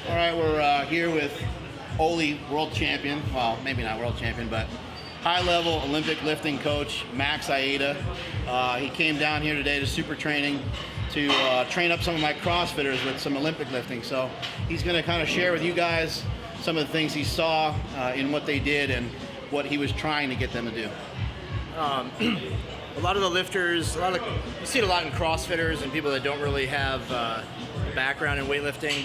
All right, we're here with Oli world champion, well, maybe not world champion, but high-level Olympic lifting coach, Max Aita. He came down here today to super training to train up some of my CrossFitters with some Olympic lifting. So he's gonna kind of share with you guys some of the things he saw in what they did and what he was trying to get them to do. A lot of the lifters, you see it a lot in CrossFitters and people that don't really have a background in weightlifting.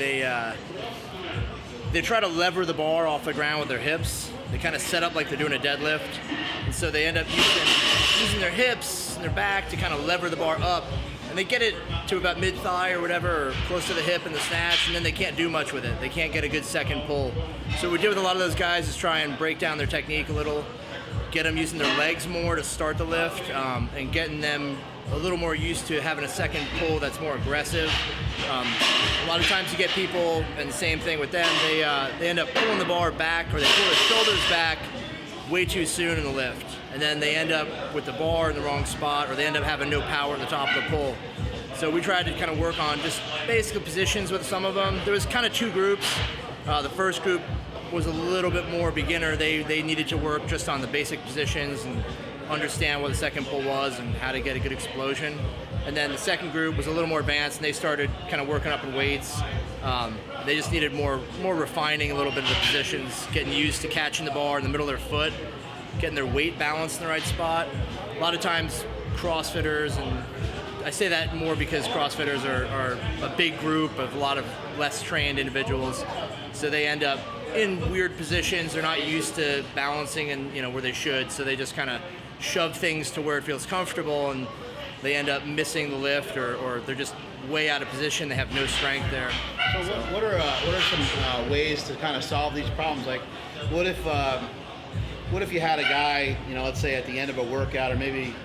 They try to lever the bar off the ground with their hips. They kind of set up like they're doing a deadlift, and so they end up using their hips and their back to kind of lever the bar up, and they get it to about mid-thigh or whatever, or close to the hip in the snatch, and then they can't do much with it. They can't get a good second pull. So what we do with a lot of those guys is try and break down their technique a little, get them using their legs more to start the lift, and getting them a little more used to having a second pull that's more aggressive. A lot of times you get people, and the same thing with them, they end up pulling the bar back, or they pull their shoulders back way too soon in the lift. And then they end up with the bar in the wrong spot, or they end up having no power at the top of the pull. So we tried to kind of work on just basic positions with some of them. There was kind of two groups. The first group was a little bit more beginner. They needed to work just on the basic positions and understand what the second pull was and how to get a good explosion. And then the second group was a little more advanced, and they started kind of working up in weights. They just needed more refining a little bit of the positions, getting used to catching the bar in the middle of their foot, getting their weight balanced in the right spot. A lot of times CrossFitters, and I say that more because CrossFitters are a big group of a lot of less trained individuals, so they end up in weird positions. They're not used to balancing and where they should, so they just kind of shove things to where it feels comfortable, and they end up missing the lift, or they're just way out of position. They have no strength there. So what are some ways to kind of solve these problems? Like, what if you had a guy, let's say at the end of a workout, or maybe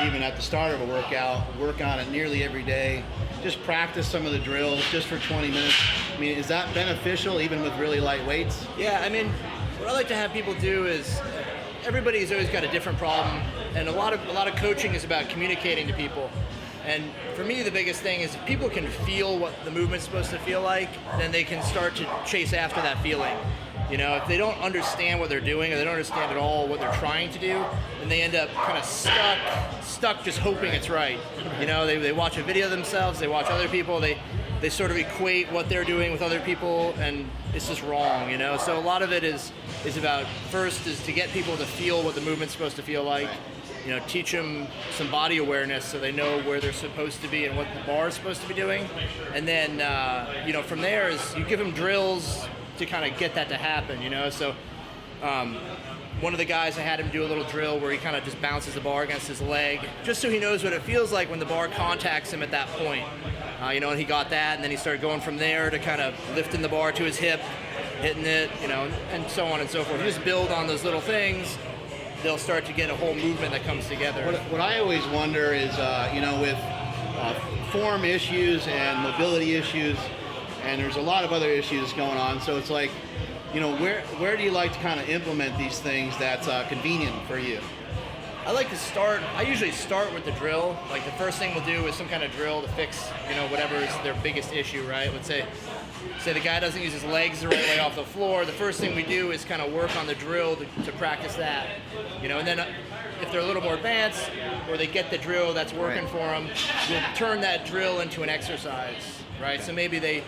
even at the start of a workout, work on it nearly every day, just practice some of the drills just for 20 minutes. I mean, is that beneficial even with really light weights? Yeah, I mean, what I like to have people do is, everybody's always got a different problem, and a lot of coaching is about communicating to people. And for me, the biggest thing is if people can feel what the movement's supposed to feel like, then they can start to chase after that feeling. If they don't understand what they're doing, or they don't understand at all what they're trying to do, then they end up kind of stuck just hoping it's right. They watch a video of themselves, they watch other people, they sort of equate what they're doing with other people, and it's just wrong, So a lot of it is about, first is to get people to feel what the movement's supposed to feel like. Teach them some body awareness so they know where they're supposed to be and what the bar is supposed to be doing. And then, from there is you give them drills to kind of get that to happen, So one of the guys, I had him do a little drill where he kind of just bounces the bar against his leg, just so he knows what it feels like when the bar contacts him at that point. And he got that, and then he started going from there to kind of lifting the bar to his hip, hitting it, and so on and so forth. You just build on those little things, they'll start to get a whole movement that comes together. What I always wonder is, with form issues and mobility issues, and there's a lot of other issues going on, so it's like, where do you like to kind of implement these things that's convenient for you? I usually start with the drill. Like, the first thing we'll do is some kind of drill to fix, whatever is their biggest issue, right? Let's say the guy doesn't use his legs the right way off the floor. The first thing we do is kind of work on the drill to practice that, and then if they're a little more advanced, or they get the drill that's working for them, we'll turn that drill into an exercise, right? So maybe they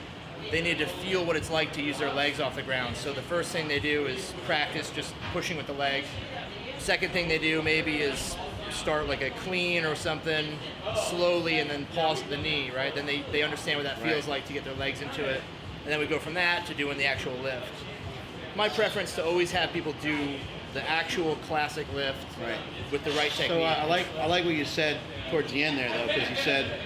need to feel what it's like to use their legs off the ground. So the first thing they do is practice just pushing with the leg. Second thing they do maybe is start like a clean or something slowly, and then pause at the knee, right? Then they understand what that feels like to get their legs into it. And then we go from that to doing the actual lift. My preference to always have people do the actual classic lift with the right technique. So I like what you said towards the end there, though, because you said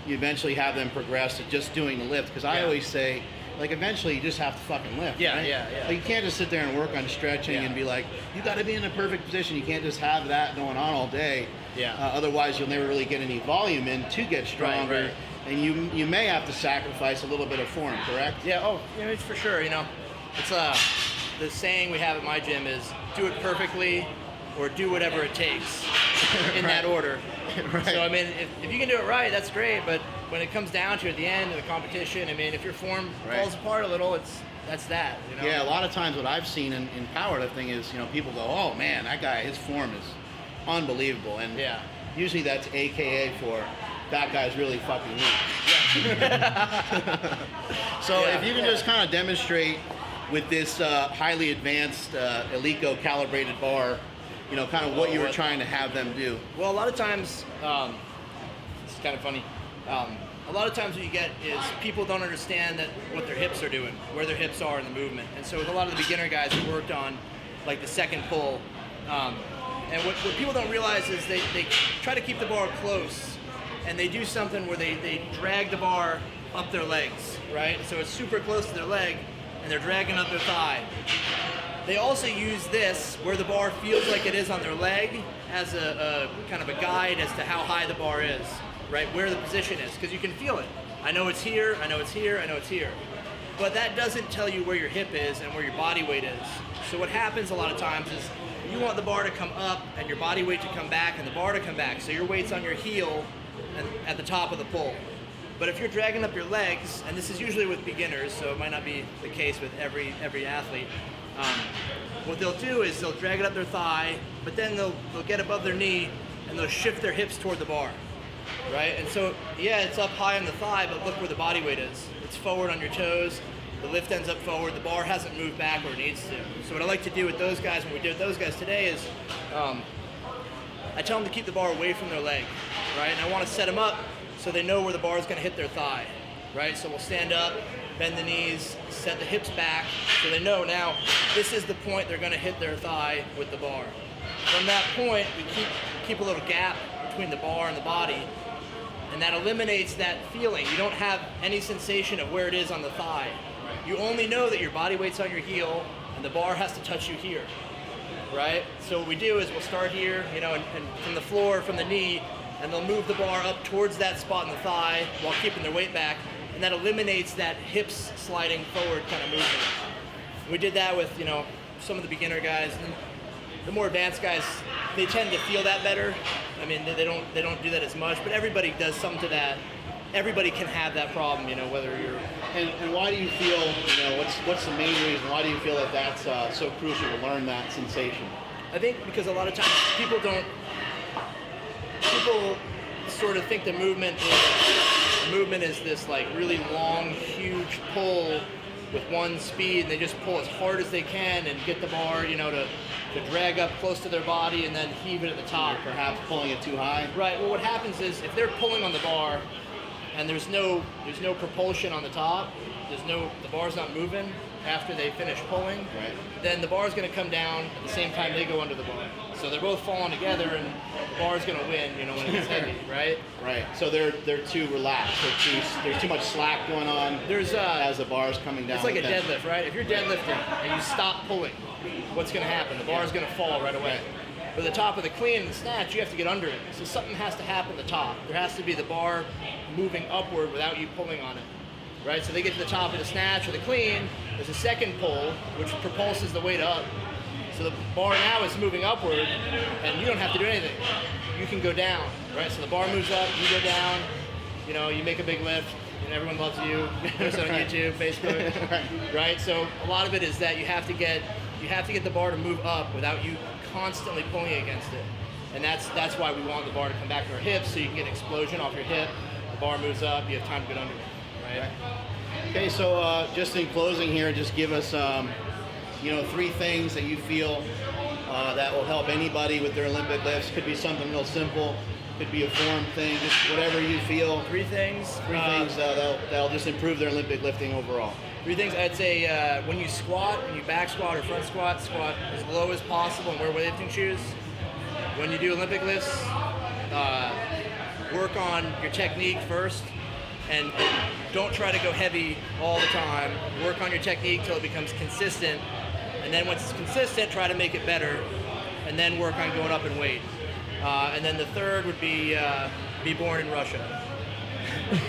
you eventually have them progress to just doing the lift. Because I always say, like, eventually you just have to fucking lift. Yeah. Like, you can't just sit there and work on stretching and be like, you got to be in a perfect position. You can't just have that going on all day. Otherwise, you'll never really get any volume in to get stronger. Right. And you may have to sacrifice a little bit of form, correct? Yeah. Oh, it's for sure. It's the saying we have at my gym is do it perfectly, or do whatever it takes. in that order. Right. So I mean, if you can do it right, that's great. But when it comes down to it at the end of the competition, I mean, if your form falls apart a little, that's that. You know? Yeah, a lot of times what I've seen in powerlifting is, people go, oh man, that guy, his form is unbelievable. And usually that's AKA for that guy's really fucking weak. So if you can just kind of demonstrate with this highly advanced Eleiko calibrated bar, kind of what you were trying to have them do. Well, a lot of times, it's kind of funny. A lot of times what you get is people don't understand what their hips are doing, where their hips are in the movement. And so with a lot of the beginner guys who worked on like the second pull, and what people don't realize is they try to keep the bar close, and they do something where they drag the bar up their legs, right? So it's super close to their leg, and they're dragging up their thigh. They also use this, where the bar feels like it is on their leg, as a kind of a guide as to how high the bar is, right? Where the position is, because you can feel it. I know it's here, I know it's here, I know it's here. But that doesn't tell you where your hip is and where your body weight is. So what happens a lot of times is you want the bar to come up and your body weight to come back and the bar to come back. So your weight's on your heel and at the top of the pull. But if you're dragging up your legs, and this is usually with beginners, so it might not be the case with every athlete, what they'll do is they'll drag it up their thigh, but then they'll get above their knee and they'll shift their hips toward the bar, right? And so, yeah, it's up high on the thigh, but look where the body weight is. It's forward on your toes, the lift ends up forward, the bar hasn't moved back where it needs to. So what I like to do with those guys, when we do with those guys today, is I tell them to keep the bar away from their leg, right? And I want to set them up so they know where the bar is going to hit their thigh, right? So we'll stand up, bend the knees, set the hips back, so they know now this is the point they're going to hit their thigh with the bar. From that point, we keep a little gap between the bar and the body, and that eliminates that feeling. You don't have any sensation of where it is on the thigh. You only know that your body weight's on your heel, and the bar has to touch you here, right? So what we do is we'll start here, and from the floor, from the knee, and they'll move the bar up towards that spot in the thigh while keeping their weight back, and that eliminates that hips sliding forward kind of movement. We did that with, some of the beginner guys. And the more advanced guys, they tend to feel that better. I mean, they don't do that as much, but everybody does some to that. Everybody can have that problem, whether you're... And why do you feel, what's the main reason? Why do you feel that that's so crucial to learn that sensation? I think because a lot of times people sort of think the movement is this like really long, huge pull with one speed, and they just pull as hard as they can and get the bar, to drag up close to their body and then heave it at the top. Or perhaps pulling it too high. Right. Well, what happens is if they're pulling on the bar and there's no propulsion on the top, the bar's not moving after they finish pulling, right, then the bar's going to come down at the same time they go under the bar. So they're both falling together, and the bar's going to win, when it gets heavy, right? Right. So they're too relaxed. There's too much slack going on. As the bar's coming down. It's like a deadlift, right? If you're deadlifting and you stop pulling, what's going to happen? The bar's going to fall right away. But the top of the clean and the snatch, you have to get under it. So something has to happen at the top. There has to be the bar moving upward without you pulling on it, right? So they get to the top of the snatch or the clean, there's a second pull, which propulses the weight up. So the bar now is moving upward, and you don't have to do anything. You can go down, right? So the bar moves up, you go down, you make a big lift, and everyone loves you. It's on YouTube, Facebook, right? So a lot of it is that you have to get the bar to move up without you constantly pulling against it. And that's why we want the bar to come back to our hips, so you can get explosion off your hip. The bar moves up, you have time to get under it, right? Okay, so just in closing here, just give us, 3 things that you feel that will help anybody with their Olympic lifts. Could be something real simple, could be a form thing, just whatever you feel. 3 things. 3 things that'll just improve their Olympic lifting overall. 3 things. I'd say when you squat, when you back squat or front squat as low as possible and wear weightlifting shoes. When you do Olympic lifts, work on your technique first, and don't try to go heavy all the time. Work on your technique till it becomes consistent, and then once it's consistent, try to make it better, and then work on going up in weight. And then the third would be born in Russia.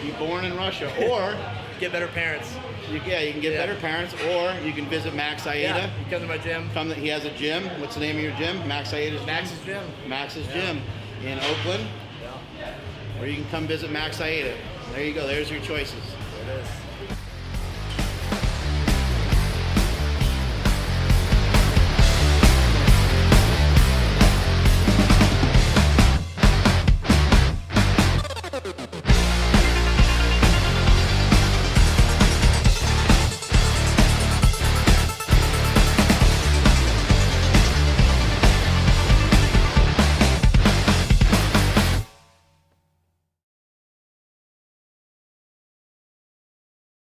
Be born in Russia, or get better parents. You can get better parents, or you can visit Max Aita. Yeah, you come to my gym. He has a gym. What's the name of your gym? Max Aita's gym? Max's gym. Max's gym in Oakland. Yeah. Or you can come visit Max Aita. There you go. There's your choices. There it is.